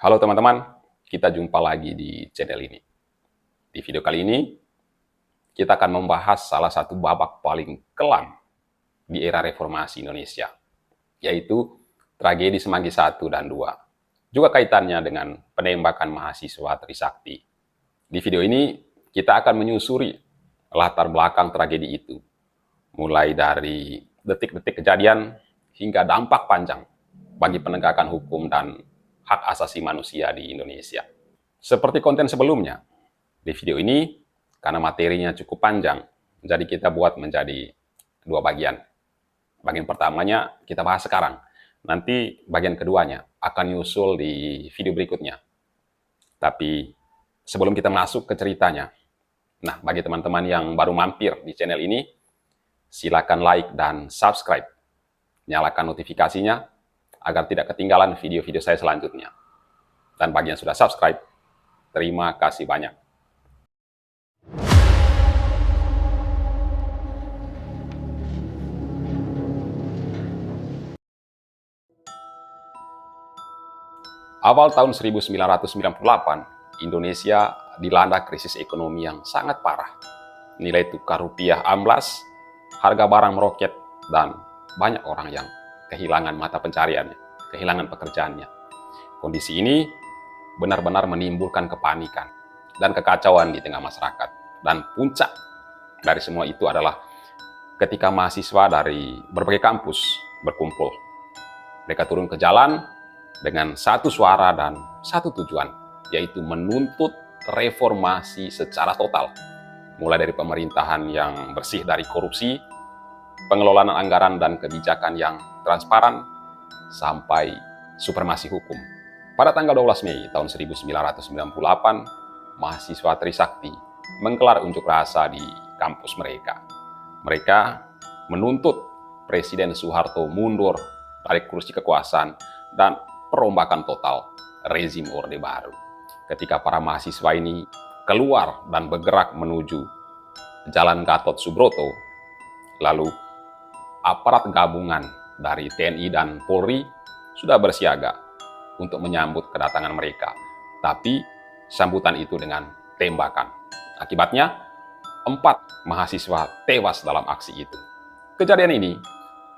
Halo teman-teman, kita jumpa lagi di channel ini. Di video kali ini, kita akan membahas salah satu babak paling kelam di era reformasi Indonesia, yaitu tragedi Semanggi I dan II. Juga kaitannya dengan penembakan mahasiswa Trisakti. Di video ini, kita akan menyusuri latar belakang tragedi itu, mulai dari detik-detik kejadian hingga dampak panjang bagi penegakan hukum dan hak asasi manusia di Indonesia. Seperti konten sebelumnya, di video ini, karena materinya cukup panjang, jadi kita buat menjadi dua bagian. Bagian pertamanya kita bahas sekarang, nanti bagian keduanya akan nyusul di video berikutnya. Tapi sebelum kita masuk ke ceritanya, nah bagi teman-teman yang baru mampir di channel ini, silakan like dan subscribe. Nyalakan notifikasinya agar tidak ketinggalan video-video saya selanjutnya. Dan bagi yang sudah subscribe, terima kasih banyak. Awal tahun 1998, Indonesia dilanda krisis ekonomi yang sangat parah. Nilai tukar rupiah amblas, harga barang meroket, dan banyak orang yang kehilangan mata pencariannya, kehilangan pekerjaannya. Kondisi ini benar-benar menimbulkan kepanikan dan kekacauan di tengah masyarakat. Dan puncak dari semua itu adalah ketika mahasiswa dari berbagai kampus berkumpul. Mereka turun ke jalan dengan satu suara dan satu tujuan, yaitu menuntut reformasi secara total. Mulai dari pemerintahan yang bersih dari korupsi, pengelolaan anggaran dan kebijakan yang transparan, sampai supremasi hukum. Pada tanggal 12 Mei tahun 1998, mahasiswa Trisakti menggelar unjuk rasa di kampus mereka. Mereka menuntut Presiden Soeharto mundur dari kursi kekuasaan dan perombakan total rezim Orde Baru. Ketika para mahasiswa ini keluar dan bergerak menuju Jalan Gatot Subroto, lalu aparat gabungan dari TNI dan Polri sudah bersiaga untuk menyambut kedatangan mereka. Tapi sambutan itu dengan tembakan. Akibatnya, 4 mahasiswa tewas dalam aksi itu. Kejadian ini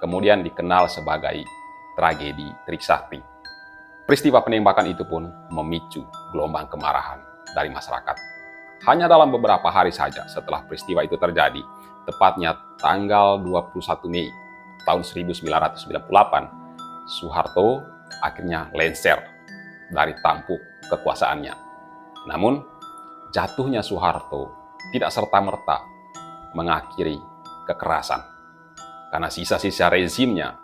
kemudian dikenal sebagai tragedi Trisakti. Peristiwa penembakan itu pun memicu gelombang kemarahan dari masyarakat. Hanya dalam beberapa hari saja setelah peristiwa itu terjadi, tepatnya tanggal 21 Mei tahun 1998, Soeharto akhirnya lengser dari tampuk kekuasaannya. Namun, jatuhnya Soeharto tidak serta-merta mengakhiri kekerasan, karena sisa-sisa rezimnya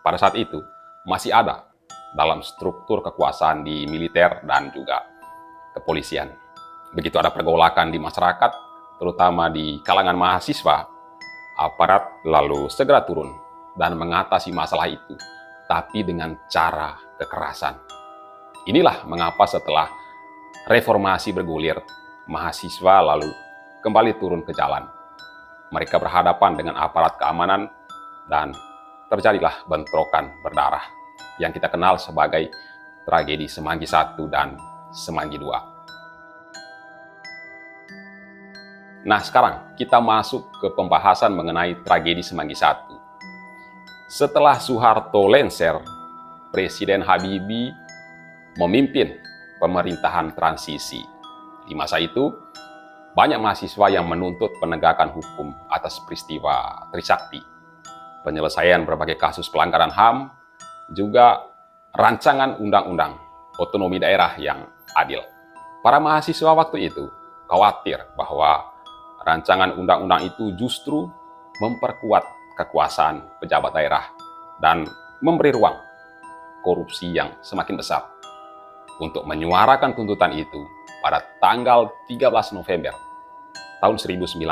pada saat itu masih ada dalam struktur kekuasaan di militer dan juga kepolisian. Begitu ada pergolakan di masyarakat, terutama di kalangan mahasiswa, aparat lalu segera turun dan mengatasi masalah itu, tapi dengan cara kekerasan. Inilah mengapa setelah reformasi bergulir, mahasiswa lalu kembali turun ke jalan. Mereka berhadapan dengan aparat keamanan dan terjadilah bentrokan berdarah yang kita kenal sebagai tragedi Semanggi I dan Semanggi II. Nah, sekarang kita masuk ke pembahasan mengenai tragedi Semanggi I. Setelah Soeharto lengser, Presiden Habibie memimpin pemerintahan transisi. Di masa itu, banyak mahasiswa yang menuntut penegakan hukum atas peristiwa Trisakti, penyelesaian berbagai kasus pelanggaran HAM, juga rancangan undang-undang otonomi daerah yang adil. Para mahasiswa waktu itu khawatir bahwa rancangan undang-undang itu justru memperkuat kekuasaan pejabat daerah dan memberi ruang korupsi yang semakin besar. Untuk menyuarakan tuntutan itu, pada tanggal 13 November tahun 1998,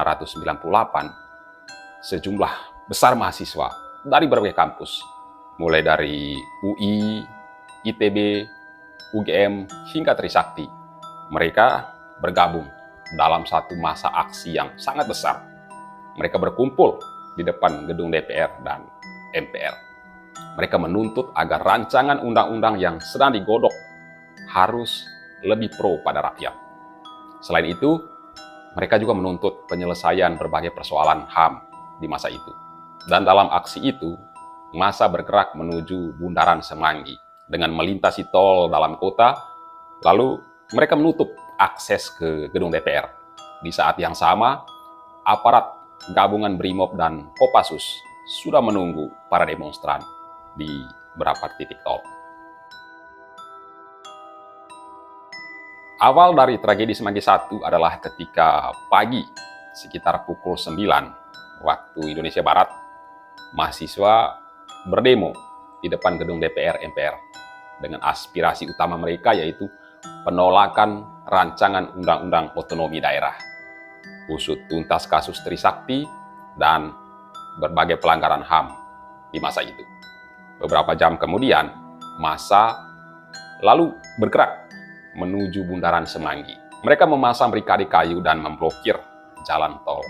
sejumlah besar mahasiswa dari berbagai kampus, mulai dari UI, ITB, UGM, hingga Trisakti, mereka bergabung dalam satu masa aksi yang sangat besar. Mereka berkumpul di depan gedung DPR dan MPR. Mereka menuntut agar rancangan undang-undang yang sedang digodok harus lebih pro pada rakyat. Selain itu, mereka juga menuntut penyelesaian berbagai persoalan HAM di masa itu. Dan dalam aksi itu, massa bergerak menuju Bundaran Semanggi dengan melintasi tol dalam kota, lalu mereka menutup akses ke gedung DPR. Di saat yang sama, aparat gabungan Brimob dan Kopassus sudah menunggu para demonstran di beberapa titik tol. Awal dari tragedi Semanggi I adalah ketika pagi sekitar pukul 9 waktu Indonesia Barat, mahasiswa berdemo di depan gedung DPR MPR dengan aspirasi utama mereka yaitu penolakan rancangan Undang-Undang Otonomi Daerah, usut tuntas kasus Trisakti, dan berbagai pelanggaran HAM di masa itu. Beberapa jam kemudian, massa lalu bergerak menuju Bundaran Semanggi. Mereka memasang barikade kayu dan memblokir jalan tol.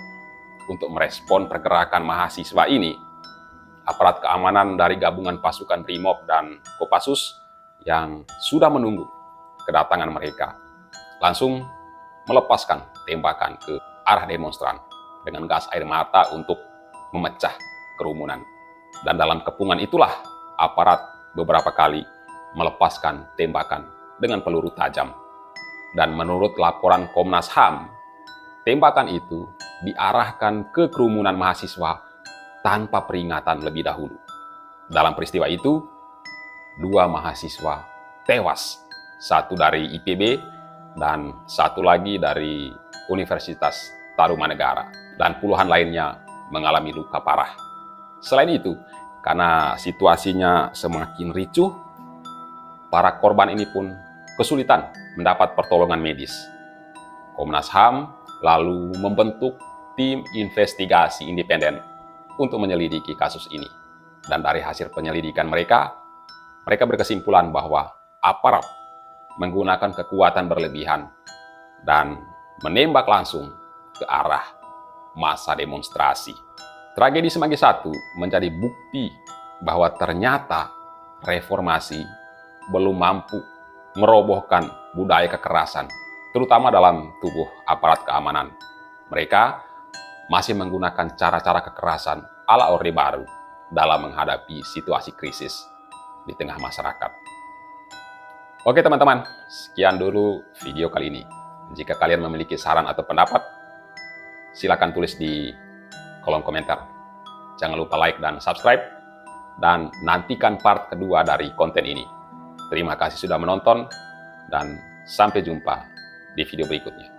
Untuk merespon pergerakan mahasiswa ini, aparat keamanan dari gabungan pasukan Brimob dan Kopassus yang sudah menunggu kedatangan mereka langsung melepaskan tembakan ke arah demonstran dengan gas air mata untuk memecah kerumunan. Dan dalam kepungan itulah aparat beberapa kali melepaskan tembakan dengan peluru tajam. Dan menurut laporan Komnas HAM, tembakan itu diarahkan ke kerumunan mahasiswa tanpa peringatan lebih dahulu. Dalam peristiwa itu, 2 mahasiswa tewas, satu dari IPB dan satu lagi dari Universitas Tarumanegara, dan puluhan lainnya mengalami luka parah. Selain itu, karena situasinya semakin ricuh, para korban ini pun kesulitan mendapat pertolongan medis. Komnas HAM lalu membentuk tim investigasi independen untuk menyelidiki kasus ini. Dan dari hasil penyelidikan mereka berkesimpulan bahwa aparat menggunakan kekuatan berlebihan dan menembak langsung ke arah massa demonstrasi. Tragedi Semanggi I menjadi bukti bahwa ternyata reformasi belum mampu merobohkan budaya kekerasan, terutama dalam tubuh aparat keamanan. Mereka masih menggunakan cara-cara kekerasan ala Orde Baru dalam menghadapi situasi krisis di tengah masyarakat. Oke teman-teman, sekian dulu video kali ini. Jika kalian memiliki saran atau pendapat, silakan tulis di kolom komentar. Jangan lupa like dan subscribe, dan nantikan part kedua dari konten ini. Terima kasih sudah menonton, dan sampai jumpa di video berikutnya.